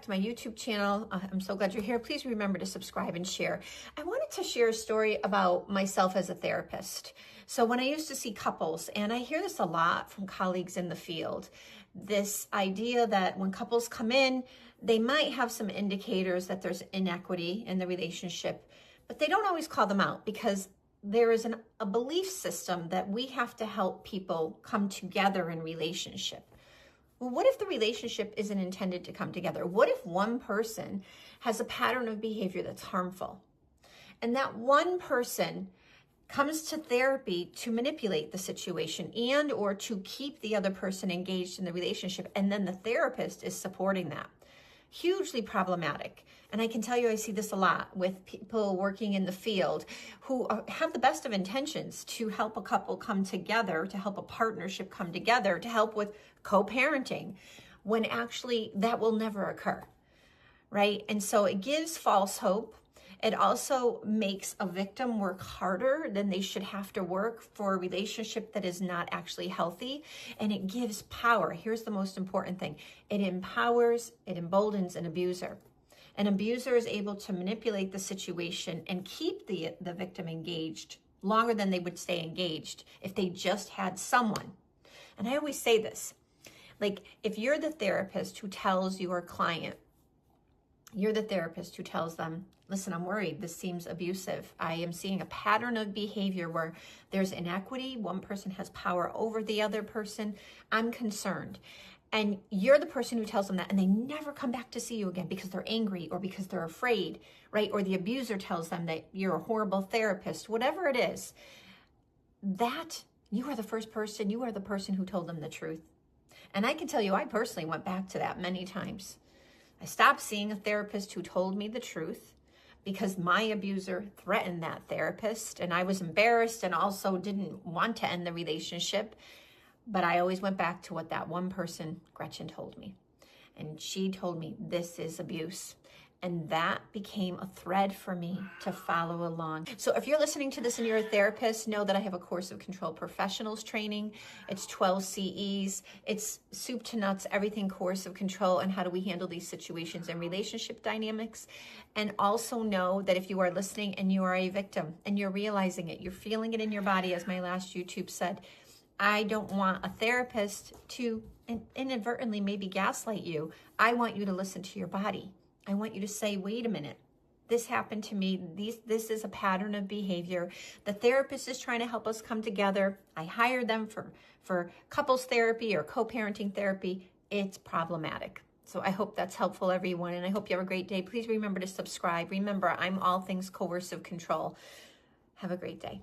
to my YouTube channel. I'm so glad you're here. Please remember to subscribe and share. I wanted to share a story about myself as a therapist. So when I used to see couples, and I hear this a lot from colleagues in the field, this idea that when couples come in, they might have some indicators that there's inequity in the relationship, but they don't always call them out because there is a belief system that we have to help people come together in relationship. Well, what if the relationship isn't intended to come together? What if one person has a pattern of behavior that's harmful? And that one person comes to therapy to manipulate the situation and or to keep the other person engaged in the relationship, and then the therapist is supporting that. Hugely problematic. And I can tell you I see this a lot with people working in the field who have the best of intentions to help a couple come together, to help a partnership come together, to help with co-parenting, when actually that will never occur, right? And so it gives false hope. It also makes a victim work harder than they should have to work for a relationship that is not actually healthy. And it gives power. Here's the most important thing. It empowers, it emboldens an abuser. An abuser is able to manipulate the situation and keep the victim engaged longer than they would stay engaged if they just had someone. And I always say this, like if you're the therapist who tells your client, you're the therapist who tells them, listen, I'm worried. This seems abusive. I am seeing a pattern of behavior where there's inequity. One person has power over the other person. I'm concerned. And you're the person who tells them that, and they never come back to see you again because they're angry or because they're afraid, right? Or the abuser tells them that you're a horrible therapist, whatever it is, that you are the first person, you are the person who told them the truth. And I can tell you, I personally went back to that many times. I stopped seeing a therapist who told me the truth because my abuser threatened that therapist, and I was embarrassed and also didn't want to end the relationship. But I always went back to what that one person, Gretchen, told me. And she told me this is abuse. And that became a thread for me to follow along. So if you're listening to this and you're a therapist, know that I have a Coercive Control Professionals training. It's 12 CEs. It's soup to nuts, everything coercive control, and how do we handle these situations and relationship dynamics. And also know that if you are listening and you are a victim and you're realizing it, you're feeling it in your body, as my last YouTube said, I don't want a therapist to inadvertently maybe gaslight you. I want you to listen to your body. I want you to say, wait a minute, this happened to me. This is a pattern of behavior. The therapist is trying to help us come together. I hired them for couples therapy or co-parenting therapy. It's problematic. So I hope that's helpful, everyone, and I hope you have a great day. Please remember to subscribe. Remember, I'm all things coercive control. Have a great day.